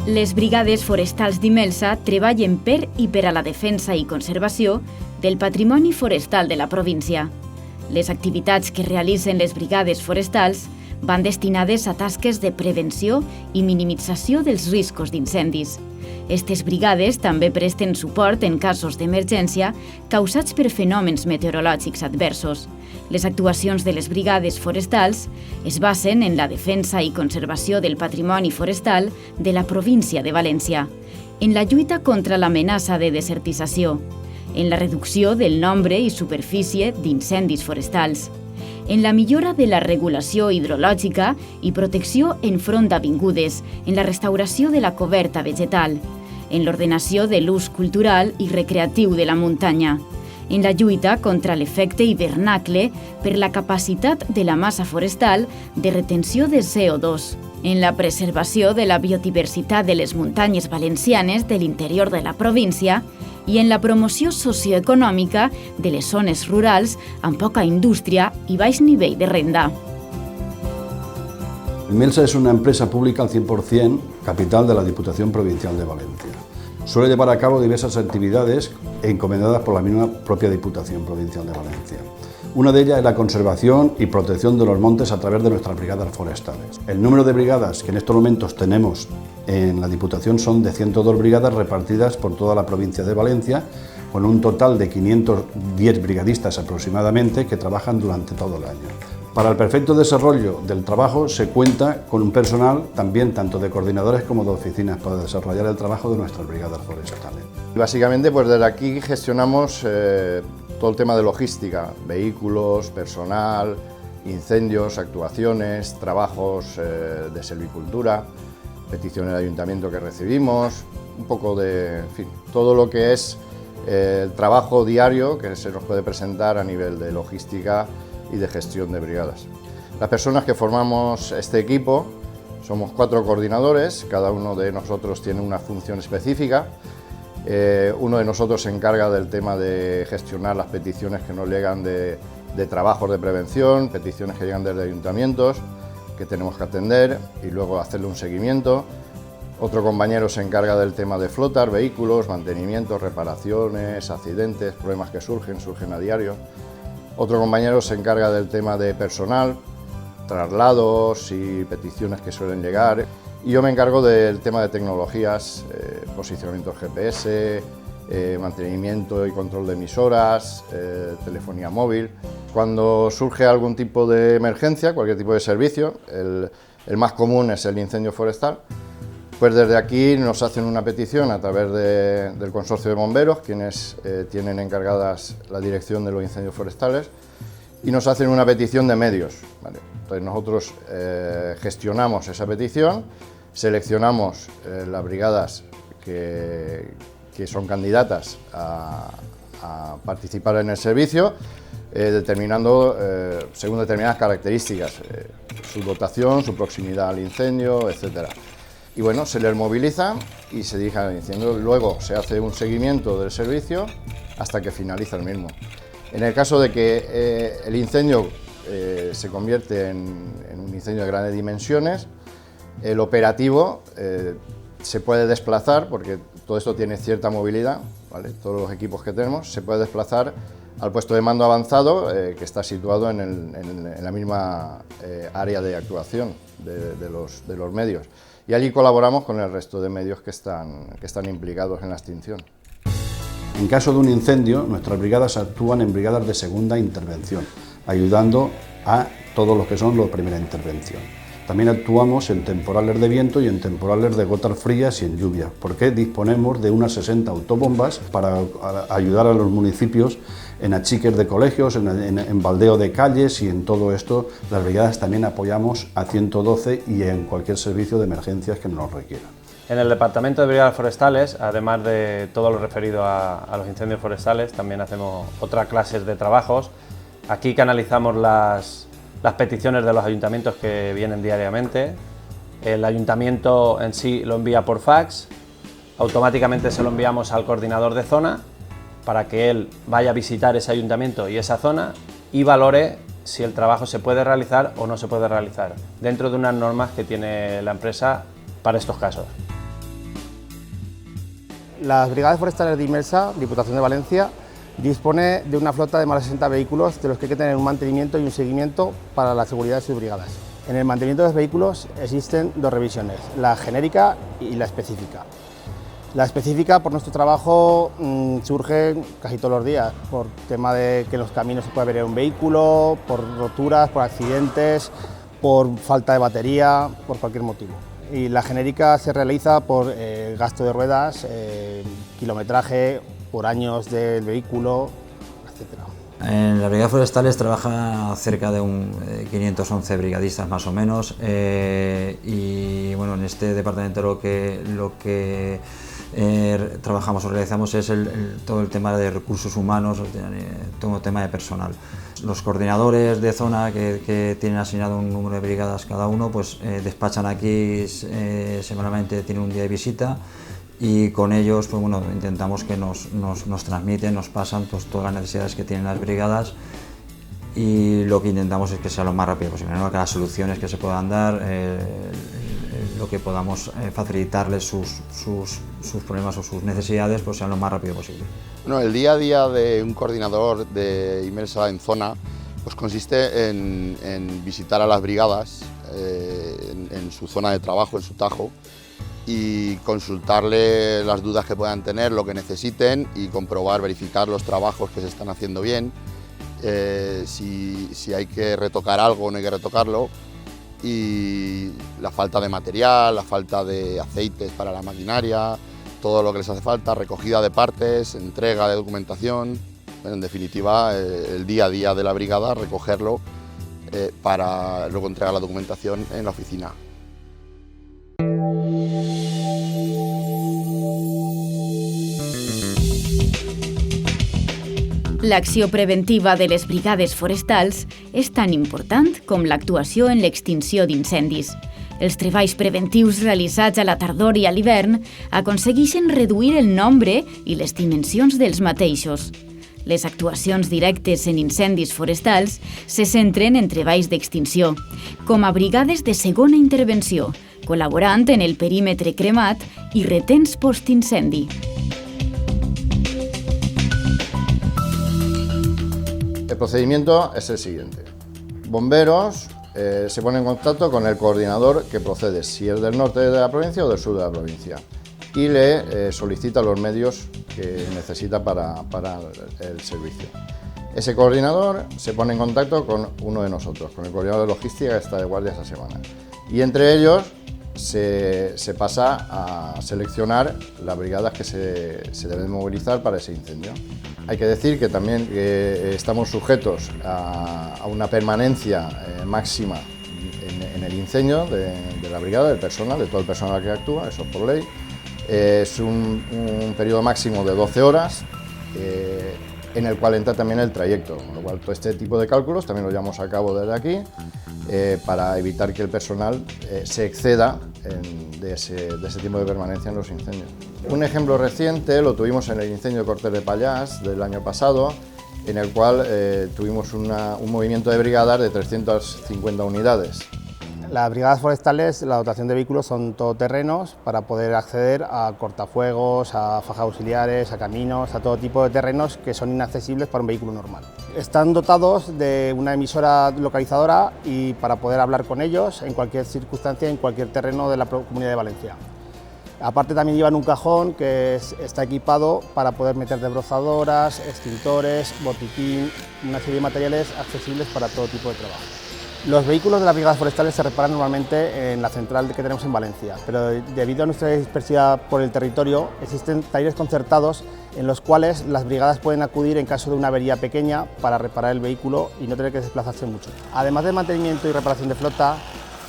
Les brigades forestals d'Imelsa treballen per i per a la defensa i conservació del patrimoni forestal de la província. Les activitats que realitzen les brigades forestals van destinades a tasques de prevenció i minimització dels riscos d'incendis. Estes brigades també presten suport en casos d'emergència causats per fenòmens meteorològics adversos. Les actuacions de les brigades forestals es basen en la defensa i conservació del patrimoni forestal de la província de València, en la lluita contra l'amenaça de desertització, en la reducció del nombre i superfície d'incendis forestals, en la millora de la regulació hidrològica i protecció enfront d'avingudes, en la restauració de la coberta vegetal, en l'ordenació de l'ús cultural i recreatiu de la muntanya, en la lluita contra l'efecte hivernacle per la capacitat de la massa forestal de retenció de CO2, en la preservació de la biodiversitat de les muntanyes valencianes de l'interior de la província i en la promoció socioeconòmica de les zones rurals amb poca indústria i baix nivell de renda. Imelsa es una empresa pública al 100%, capital de la Diputación Provincial de Valencia. Suele llevar a cabo diversas actividades encomendadas por la misma propia Diputación Provincial de Valencia. Una de ellas es la conservación y protección de los montes a través de nuestras brigadas forestales. El número de brigadas que en estos momentos tenemos en la Diputación son de 102 brigadas repartidas por toda la provincia de Valencia, con un total de 510 brigadistas aproximadamente que trabajan durante todo el año. Para el perfecto desarrollo del trabajo se cuenta con un personal también tanto de coordinadores como de oficinas para desarrollar el trabajo de nuestras brigadas forestales. Básicamente, pues desde aquí gestionamos todo el tema de logística, vehículos, personal, incendios, actuaciones, trabajos de silvicultura, peticiones de ayuntamiento que recibimos, un poco de, en fin, todo lo que es el trabajo diario que se nos puede presentar a nivel de logística y de gestión de brigadas. Las personas que formamos este equipo somos 4 coordinadores, cada uno de nosotros tiene una función específica. Uno de nosotros se encarga del tema de gestionar las peticiones que nos llegan de trabajos de prevención, peticiones que llegan desde ayuntamientos que tenemos que atender y luego hacerle un seguimiento. Otro compañero se encarga del tema de flotas, vehículos, mantenimientos, reparaciones, accidentes, problemas que surgen a diario. Otro compañero se encarga del tema de personal, traslados y peticiones que suelen llegar. Y yo me encargo del tema de tecnologías, posicionamiento GPS, mantenimiento y control de emisoras, telefonía móvil. Cuando surge algún tipo de emergencia, cualquier tipo de servicio, el más común es el incendio forestal, pues desde aquí nos hacen una petición a través del consorcio de bomberos, quienes tienen encargadas la dirección de los incendios forestales, y nos hacen una petición de medios, ¿vale? Entonces nosotros gestionamos esa petición, seleccionamos las brigadas que son candidatas a participar en el servicio, determinando según determinadas características, su dotación, su proximidad al incendio, etcétera. Y bueno, se les moviliza y se dirige al incendio. Luego se hace un seguimiento del servicio hasta que finaliza el mismo. En el caso de que el incendio se convierte en un incendio de grandes dimensiones, el operativo se puede desplazar, porque todo esto tiene cierta movilidad, ¿vale? Todos los equipos que tenemos, se puede desplazar al puesto de mando avanzado que está situado en la misma área de actuación de los medios. Y allí colaboramos con el resto de medios que están implicados en la extinción. En caso de un incendio, nuestras brigadas actúan en brigadas de segunda intervención, ayudando a todos los que son los de primera intervención. También actuamos en temporales de viento y en temporales de gotas frías y en lluvia, porque disponemos de unas 60 autobombas para ayudar a los municipios en achiques de colegios, en baldeo de calles, y en todo esto las brigadas también apoyamos a 112 y en cualquier servicio de emergencias que nos requieran. En el Departamento de Brigadas Forestales, además de todo lo referido a los incendios forestales, también hacemos otras clases de trabajos. Aquí canalizamos las peticiones de los ayuntamientos que vienen diariamente. El ayuntamiento en sí lo envía por fax, automáticamente se lo enviamos al coordinador de zona para que él vaya a visitar ese ayuntamiento y esa zona y valore si el trabajo se puede realizar o no se puede realizar, dentro de unas normas que tiene la empresa para estos casos. Las Brigadas Forestales de Imelsa, Diputación de Valencia, dispone de una flota de más de 60 vehículos de los que hay que tener un mantenimiento y un seguimiento para la seguridad de sus brigadas. En el mantenimiento de los vehículos existen dos revisiones, la genérica y la específica. La específica, por nuestro trabajo, surge casi todos los días, por tema de que en los caminos se puede ver un vehículo, por roturas, por accidentes, por falta de batería, por cualquier motivo. Y la genérica se realiza por gasto de ruedas, kilometraje, por años del vehículo, etc. En las brigadas forestales trabaja cerca de 511 brigadistas más o menos, y bueno, en este departamento lo que trabajamos o realizamos es todo el tema de recursos humanos, todo el tema de personal. Los coordinadores de zona que tienen asignado un número de brigadas cada uno, pues despachan aquí semanalmente, tienen un día de visita, y con ellos pues bueno, intentamos que nos transmiten, nos pasan pues todas las necesidades que tienen las brigadas, y lo que intentamos es que sea lo más rápido posible, ¿no? Que las soluciones que se puedan dar, lo que podamos facilitarles sus problemas o sus necesidades, pues sean lo más rápido posible. Bueno, el día a día de un coordinador de Imelsa en zona pues consiste en visitar a las brigadas en su zona de trabajo, en su tajo, y consultarle las dudas que puedan tener, lo que necesiten, y comprobar, verificar los trabajos que se están haciendo bien, si hay que retocar algo o no hay que retocarlo, y la falta de material, la falta de aceites para la maquinaria, todo lo que les hace falta, recogida de partes, entrega de documentación, en definitiva el día a día de la brigada, recogerlo para luego entregar la documentación en la oficina. L'acció preventiva de les brigades forestals és tan important com l'actuació en l'extinció d'incendis. Els treballs preventius realitzats a la tardor i a l'hivern aconsegueixen reduir el nombre i les dimensions dels mateixos. Les actuacions directes en incendis forestals se centren en treballs d'extinció, com a brigades de segona intervenció, col·laborant en el perímetre cremat i retens postincendi. El procedimiento es el siguiente. Bomberos se ponen en contacto con el coordinador que procede, si es del norte de la provincia o del sur de la provincia, y le solicita los medios que necesita para el servicio. Ese coordinador se pone en contacto con uno de nosotros, con el coordinador de logística que está de guardia esa semana. Y entre ellos se pasa a seleccionar las brigadas que se deben movilizar para ese incendio. Hay que decir que también estamos sujetos a una permanencia máxima en el incendio de la brigada, del personal, de todo el personal que actúa, eso por ley. Es un periodo máximo de 12 horas en el cual entra también el trayecto, con lo cual todo este tipo de cálculos también lo llevamos a cabo desde aquí para evitar que el personal se exceda de ese tiempo de permanencia en los incendios. Un ejemplo reciente lo tuvimos en el incendio de Cortes de Pallars del año pasado, en el cual tuvimos un movimiento de brigadas de 350 unidades. Las brigadas forestales, la dotación de vehículos son todoterrenos para poder acceder a cortafuegos, a fajas auxiliares, a caminos, a todo tipo de terrenos que son inaccesibles para un vehículo normal. Están dotados de una emisora localizadora y para poder hablar con ellos en cualquier circunstancia, en cualquier terreno de la Comunidad de Valencia. Aparte también llevan un cajón que está equipado para poder meter desbrozadoras, extintores, botiquín, una serie de materiales accesibles para todo tipo de trabajo. Los vehículos de las brigadas forestales se reparan normalmente en la central que tenemos en Valencia, pero debido a nuestra dispersidad por el territorio, existen talleres concertados en los cuales las brigadas pueden acudir en caso de una avería pequeña para reparar el vehículo y no tener que desplazarse mucho. Además del mantenimiento y reparación de flota,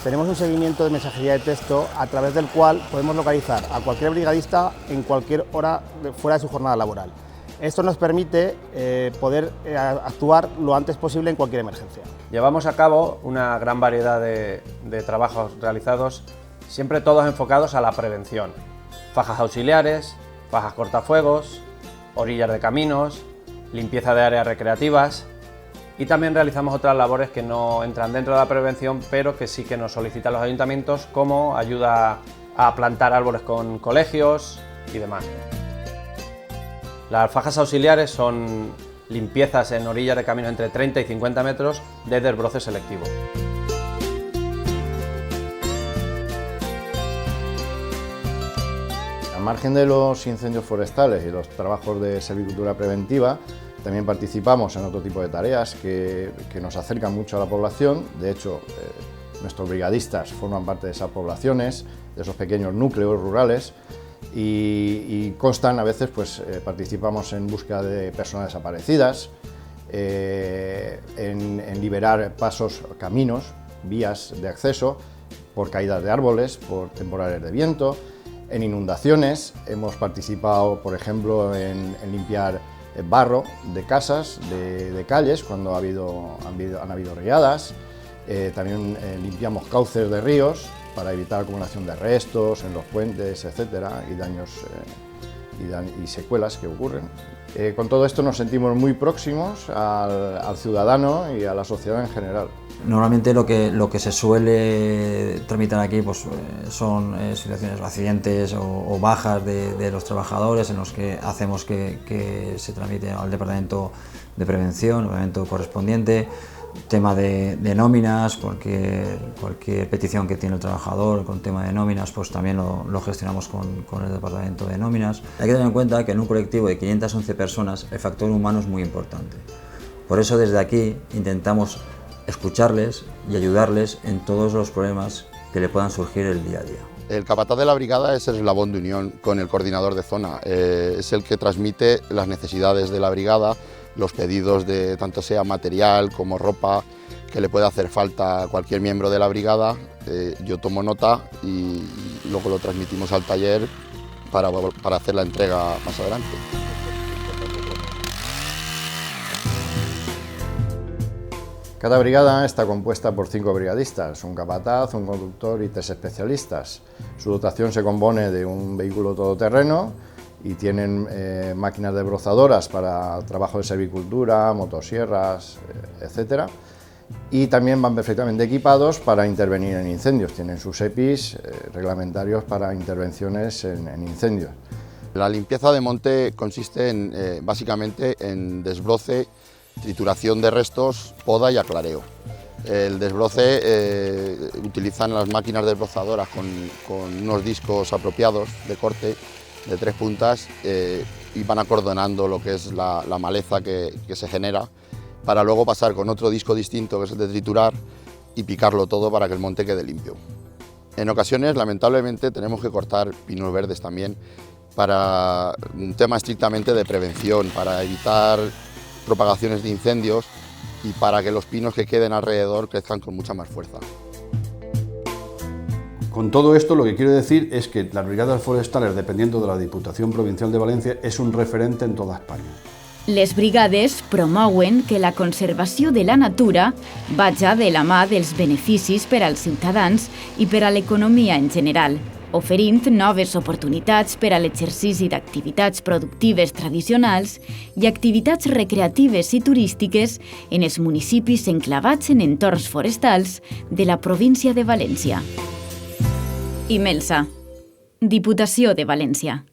tenemos un seguimiento de mensajería de texto a través del cual podemos localizar a cualquier brigadista en cualquier hora fuera de su jornada laboral. Esto nos permite poder actuar lo antes posible en cualquier emergencia. Llevamos a cabo una gran variedad de trabajos realizados, siempre todos enfocados a la prevención. Fajas auxiliares, fajas cortafuegos, orillas de caminos, limpieza de áreas recreativas, y también realizamos otras labores que no entran dentro de la prevención, pero que sí que nos solicitan los ayuntamientos, como ayuda a plantar árboles con colegios y demás. Las fajas auxiliares son limpiezas en orillas de caminos entre 30 y 50 metros de desbroce selectivo. Al margen de los incendios forestales y los trabajos de silvicultura preventiva, también participamos en otro tipo de tareas que nos acercan mucho a la población. De hecho, nuestros brigadistas forman parte de esas poblaciones, de esos pequeños núcleos rurales, y constan a veces, pues participamos en búsqueda de personas desaparecidas, en liberar pasos, caminos, vías de acceso por caídas de árboles, por temporales de viento, en inundaciones. Hemos participado, por ejemplo, en limpiar barro de casas, de calles, cuando han habido riadas. También limpiamos cauces de ríos para evitar acumulación de restos en los puentes, etcétera, y daños y secuelas que ocurren. Con todo esto nos sentimos muy próximos al ciudadano y a la sociedad en general. Normalmente lo que se suele tramitar aquí pues, son situaciones, accidentes o bajas de los trabajadores, en los que hacemos que se tramite al departamento de prevención, al departamento correspondiente. Tema de nóminas, porque cualquier petición que tiene el trabajador con tema de nóminas, pues también lo gestionamos con el departamento de nóminas. Hay que tener en cuenta que en un colectivo de 511 personas el factor humano es muy importante. Por eso desde aquí intentamos escucharles y ayudarles en todos los problemas que le puedan surgir el día a día. El capataz de la brigada es el eslabón de unión con el coordinador de zona, es el que transmite las necesidades de la brigada, los pedidos de tanto sea material como ropa que le pueda hacer falta a cualquier miembro de la brigada. Yo tomo nota y luego lo transmitimos al taller para hacer la entrega más adelante. Cada brigada está compuesta por 5 brigadistas, un capataz, un conductor y 3 especialistas. Su dotación se compone de un vehículo todoterreno y tienen máquinas desbrozadoras para trabajo de silvicultura, motosierras, etcétera. Y también van perfectamente equipados para intervenir en incendios. Tienen sus EPIs reglamentarios para intervenciones en incendios. La limpieza de monte consiste básicamente en desbroce, trituración de restos, poda y aclareo. El desbroce utilizan las máquinas desbrozadoras con unos discos apropiados de corte de 3 puntas y van acordonando lo que es la maleza que se genera, para luego pasar con otro disco distinto, que es el de triturar, y picarlo todo para que el monte quede limpio. En ocasiones, lamentablemente, tenemos que cortar pinos verdes también, para un tema estrictamente de prevención, para evitar propagaciones de incendios y para que los pinos que queden alrededor crezcan con mucha más fuerza. Con todo esto, lo que quiero decir es que las brigadas forestales, dependiendo de la Diputación Provincial de Valencia, és un referente en tota Espanya. Les brigades promouen que la conservació de la natura vaja de la mà dels beneficis per als ciutadans i per a l'economia en general, oferint noves oportunitats per a l'exercici d'activitats productives tradicionals i activitats recreatives i turístiques en els municipis enclavats en entorns forestals de la província de València. Imelsa, Diputació de València.